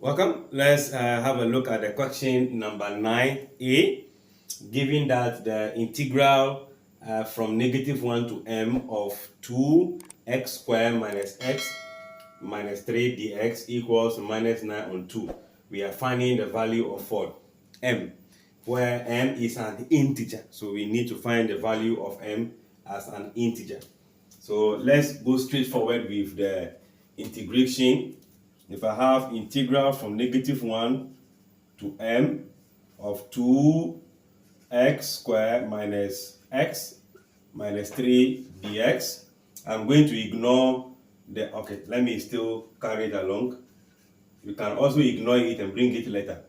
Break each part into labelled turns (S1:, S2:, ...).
S1: Welcome. Let's have a look at the question number 9a. Given that the integral from -1 to m of 2x squared minus x minus 3 dx equals minus 9 on 2. We are finding the value of what? M, where m is an integer. So we need to find the value of m as an integer. So let's go straight forward with the integration. If I have integral from -1 to m of 2x squared minus x minus 3 dx, I'm going to ignore the, okay, let me still carry it along. You can also ignore it and bring it later.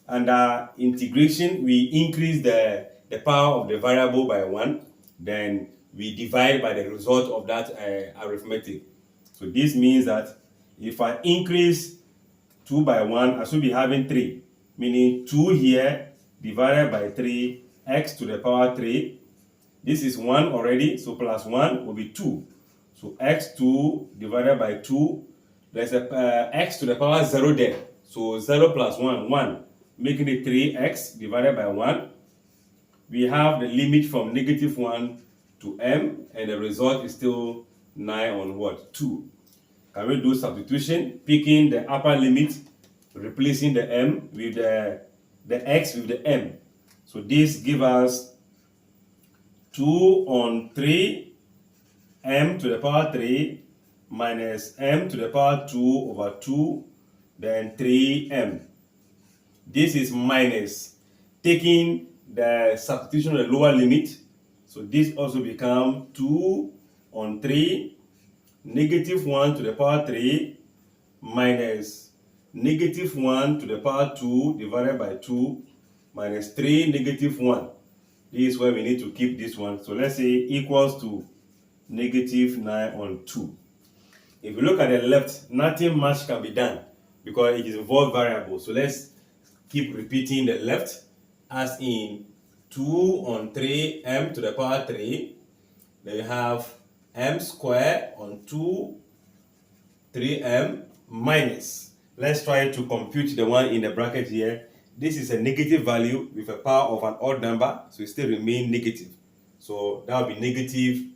S1: Under integration, we increase the power of the variable by 1, then we divide by the result of that arithmetic. So this means that if I increase 2 by 1, I should be having 3, meaning 2 here divided by 3, x to the power 3. This is 1 already, so plus 1 will be 2. So x2 divided by 2, there's a x to the power 0 there. So 0 plus 1, 1, making it 3x divided by 1. We have the limit from -1 to m, and the result is still 9 on what? 2. Can we do substitution? Picking the upper limit, replacing the m with the x with the m. So this gives us 2 on 3 m to the power 3 minus m to the power 2 over 2, then 3m. This is minus taking the substitution of the lower limit. So this also becomes 2 on 3 -1 to the power 3 minus -1 to the power 2 divided by 2 minus 3 -1. This is where we need to keep this one. So let's say equals to -9 on 2. If you look at the left, nothing much can be done because it is involved variable. So let's keep repeating the left, as in 2 on 3 m to the power 3. Then you have m squared on 2 3m minus. Let's try to compute the one in the bracket here. This is a negative value with a power of an odd number, so it still remains negative. So that will be -2.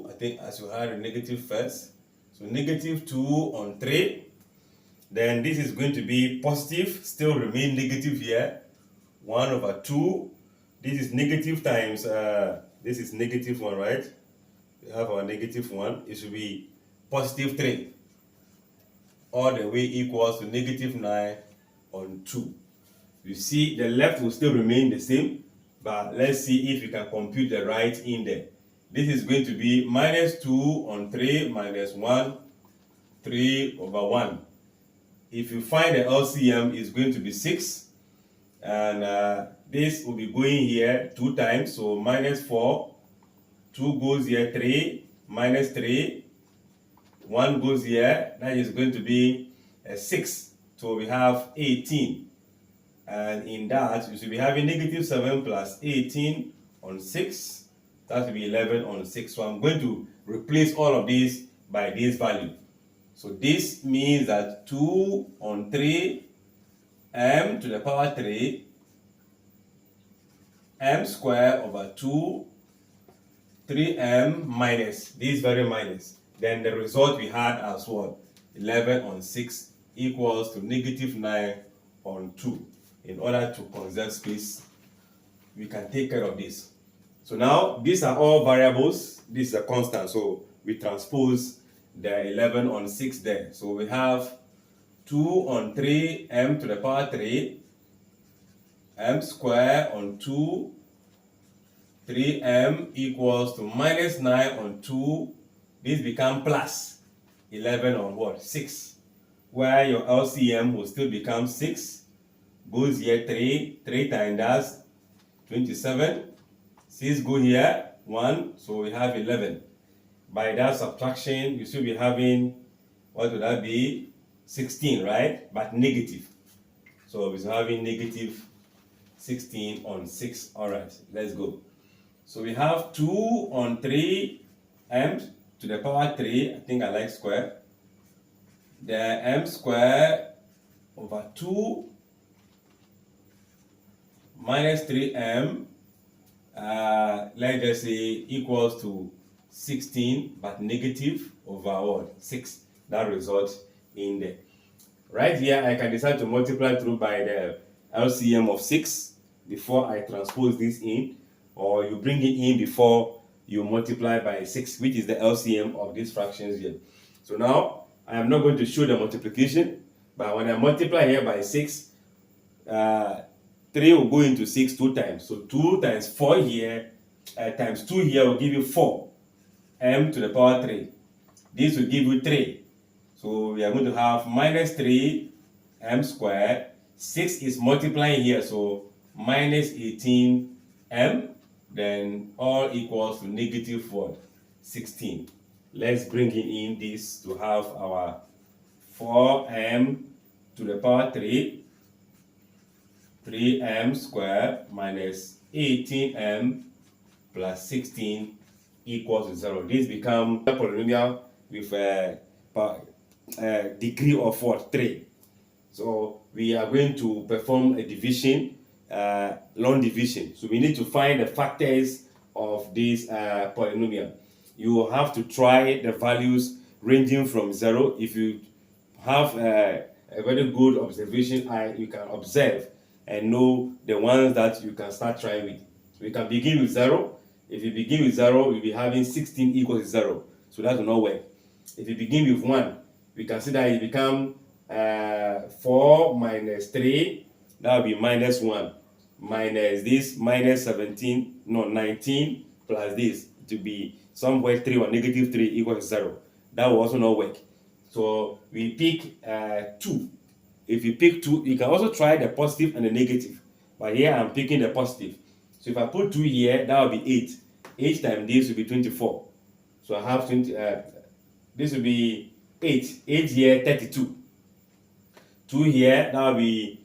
S1: I think I should add a negative first. So -2 on 3. Then this is going to be positive, still remain negative here. 1 over 2. This is negative times, this is -1, right? We have our -1. It should be +3. All the way equals to -9 on 2. You see, the left will still remain the same, but let's see if you can compute the right in there. This is going to be -2 on 3 minus 1, 3 over 1. If you find the LCM, it's going to be 6. And this will be going here 2 times, so -4. 2 goes here, 3, -3. 1 goes here, that is going to be 6. So we have 18. And in that, you should be having -7 plus 18 on 6. That will be 11 on 6. So I'm going to replace all of these by this value. So this means that 2 on 3 m to the power 3 m squared over 2 3m minus this very minus. Then the result we had as what? 11 on 6 equals to -9 on 2. In order to conserve space, we can take care of this. So now these are all variables. This is a constant, so we transpose the 11 on 6 there. So we have 2 on 3 m to the power 3 m squared on 2 3m equals to -9 on 2. This becomes plus 11 on what? 6. Where your LCM will still become 6. Goes here 3 times that's 27. 6 go here 1, so we have 11. By that subtraction, you should be having, what would that be? 16, right? But negative. So we're having -16 on 6. All right, let's go. So we have 2 on 3 m to the power 3. I think I like square. the m squared over 2 minus 3m, let's just say equals to 16, but negative over what? 6. That results in there. Right here, I can decide to multiply through by the LCM of 6 before I transpose this in, or you bring it in before you multiply by 6, which is the LCM of these fractions here. So now, I am not going to show the multiplication, but when I multiply here by 6, 3 will go into 6 2 times. So 2 times 4 here, times 2 here will give you 4, m to the power 3. This will give you 3. So we are going to have minus 3 m squared. 6 is multiplying here, so minus 18 m. Then all equals to negative what? 16. Let's bring in this to have our 4m to the power 3. 3m squared minus 18m plus 16 equals to 0. This becomes a polynomial with a degree of what? 3. So we are going to perform a division, long division. So we need to find the factors of this polynomial. You will have to try the values ranging from 0. If you have a very good observation eye, you can observe and know the ones that you can start trying with. So we can begin with 0. If you begin with 0, you'll be having 16 equals 0. So that will not work. If you begin with 1, we can see that it become 4 minus 3, that will be minus 1, minus this, minus 17, no, 19, plus this, to be somewhere 3 or negative 3 equals 0. That will also not work. So we pick 2. If you pick 2, you can also try the positive and the negative. But here I'm picking the positive. So if I put 2 here, that will be 8. 8 times this will be 24. So I have 20, this will be 8. 8 here, 32. 2 here, that will be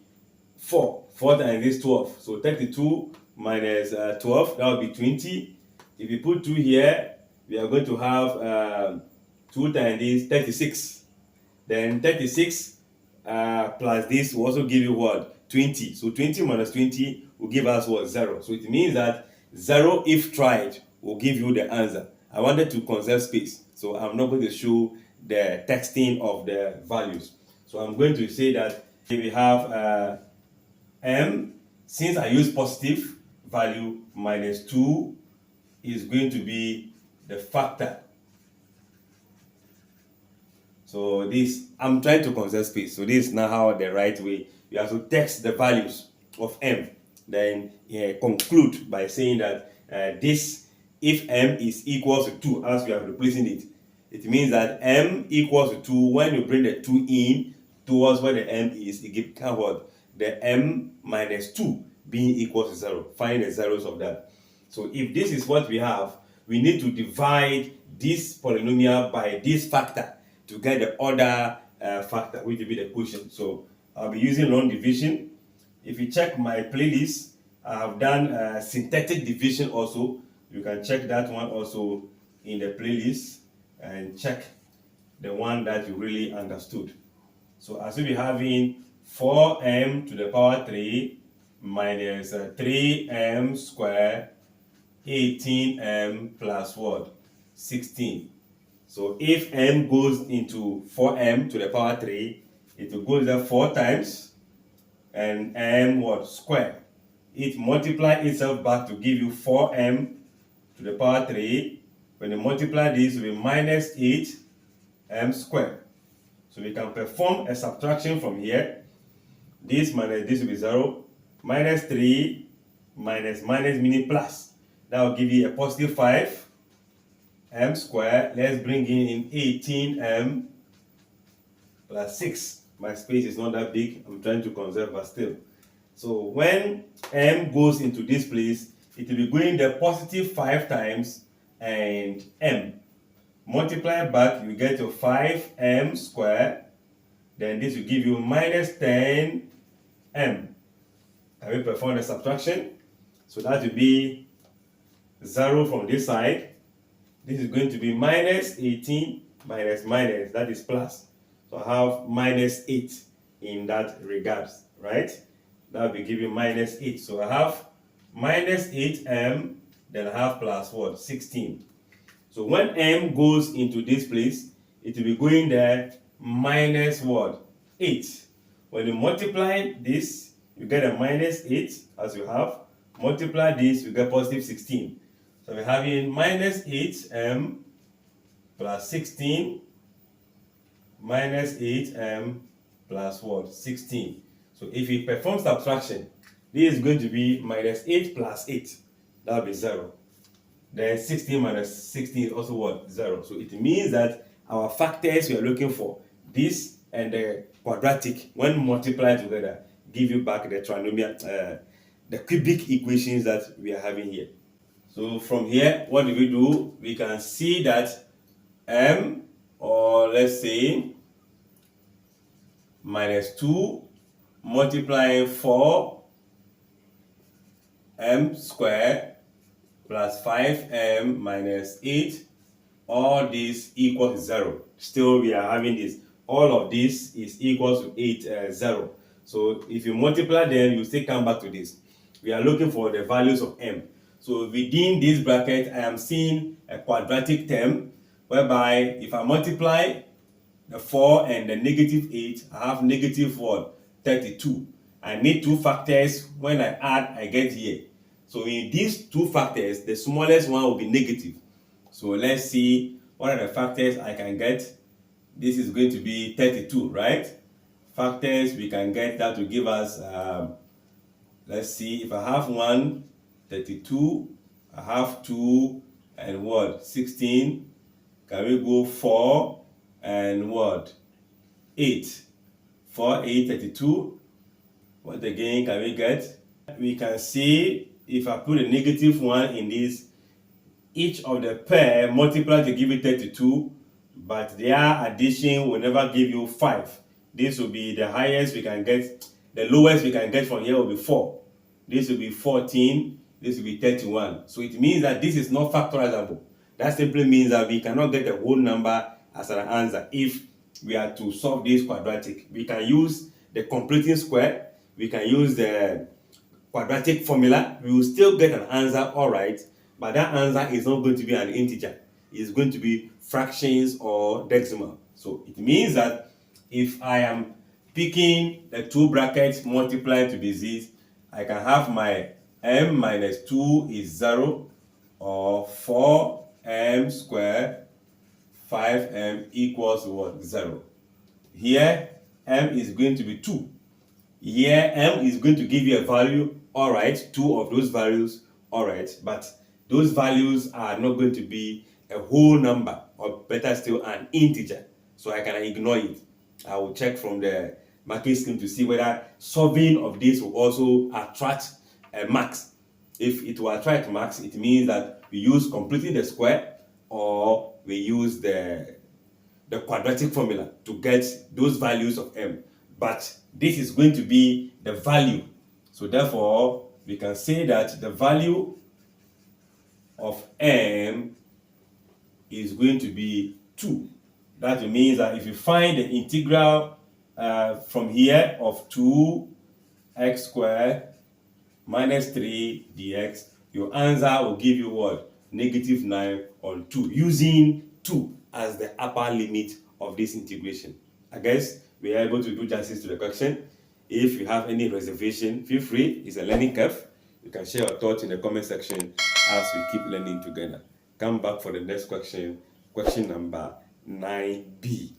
S1: 4. 4 times this, 12. So 32 minus 12, that will be 20. If you put 2 here, we are going to have 2 times this, 36. Then 36 plus this will also give you what? 20. So 20 minus 20 will give us what? 0. So it means that 0, if tried, will give you the answer. I wanted to conserve space, so I'm not going to show the texting of the values. So I'm going to say that if we have m, since I use positive value, minus 2 is going to be the factor. So this, I'm trying to conserve space. So this is not how the right way. You have to text the values of m. Then conclude by saying that this, if m is equals to 2, as we are replacing it, it means that m equals to 2. When you bring the 2 in towards where the m is, it gives what? The m minus 2 being equal to 0. Find the zeros of that. So if this is what we have, we need to divide this polynomial by this factor to get the other factor, which will be the quotient. So I'll be using long division. If you check my playlist, I have done synthetic division also. You can check that one also in the playlist and check the one that you really understood. So as we'll be having 4m to the power 3 minus 3m squared, 18m plus what? 16. So if m goes into 4m to the power 3, it will go there 4 times, and m what? Square. It multiplies itself back to give you 4m to the power 3. When you multiply this, it will be minus 8m squared. So we can perform a subtraction from here. This minus this will be 0. Minus 3 minus minus meaning plus. That will give you a positive 5m squared. Let's bring in 18m plus 6. My space is not that big. I'm trying to conserve, but still. So when m goes into this place, it will be going the positive 5 times and m. Multiply back, you get your 5m squared. Then this will give you minus 10m. Can we perform the subtraction? So that will be 0 from this side. This is going to be minus 18 minus minus, that is plus. So I have minus 8 in that regards, right? That will be giving minus 8. So I have minus 8m, then I have plus what? 16. So when m goes into this place, it will be going there minus what? 8. When you multiply this, you get a minus 8 as you have. Multiply this, you get positive 16. So we're having minus 8m plus 16 minus 8m plus what? 16. So if we perform subtraction, this is going to be minus 8 plus 8. That will be 0. Then 16 minus 16 is also what? 0. So it means that our factors we are looking for, this and the quadratic, when multiplied together, give you back the trinomial, the cubic equations that we are having here. So from here, what do? We can see that m, or let's say minus 2 multiplying 4 m squared plus 5m minus 8, all this equals 0. Still we are having this. All of this is equal to 8, 0. So if you multiply them, you still come back to this. We are looking for the values of m. So within this bracket, I am seeing a quadratic term, whereby if I multiply the 4 and the negative 8, I have negative what? 32. I need two factors. When I add, I get here. So in these two factors, the smallest one will be negative. So let's see what are the factors I can get. This is going to be 32, right? Factors we can get that will give us, let's see, if I have 1, 32, I have 2, and what? 16. Can we go 4 and what? 8. 4, 8, 32. What again can we get? We can see if I put a negative 1 in this, each of the pair multiply to give you 32, but their addition will never give you 5. This will be the highest we can get. The lowest we can get from here will be 4. This will be 14. This will be 31. So it means that this is not factorizable. That simply means that we cannot get the whole number as an answer if we are to solve this quadratic. We can use the completing square. We can use the quadratic formula. We will still get an answer, all right, but that answer is not going to be an integer. It's going to be fractions or decimal. So it means that if I am picking the two brackets multiplied to be this, I can have my m minus 2 is 0, or 4m squared 5m equals what? 0. Here m is going to be 2. Here m is going to give you a value, all right, 2 of those values, all right, but those values are not going to be a whole number, or better still an integer, so I can ignore it. I will check from the marking scheme to see whether solving of this will also attract marks. If it will attract marks, it means that we use completing the square, or we use the quadratic formula to get those values of m. But this is going to be the value. So therefore, we can say that the value of m is going to be 2. That means that if you find the integral from here of 2x squared minus 3 dx, your answer will give you what? Negative 9 on 2, using 2 as the upper limit of this integration. I guess we are able to do justice to the question. If you have any reservation, feel free. It's a learning curve. You can share your thoughts in the comment section as we keep learning together. Come back for the next question, question number 9b.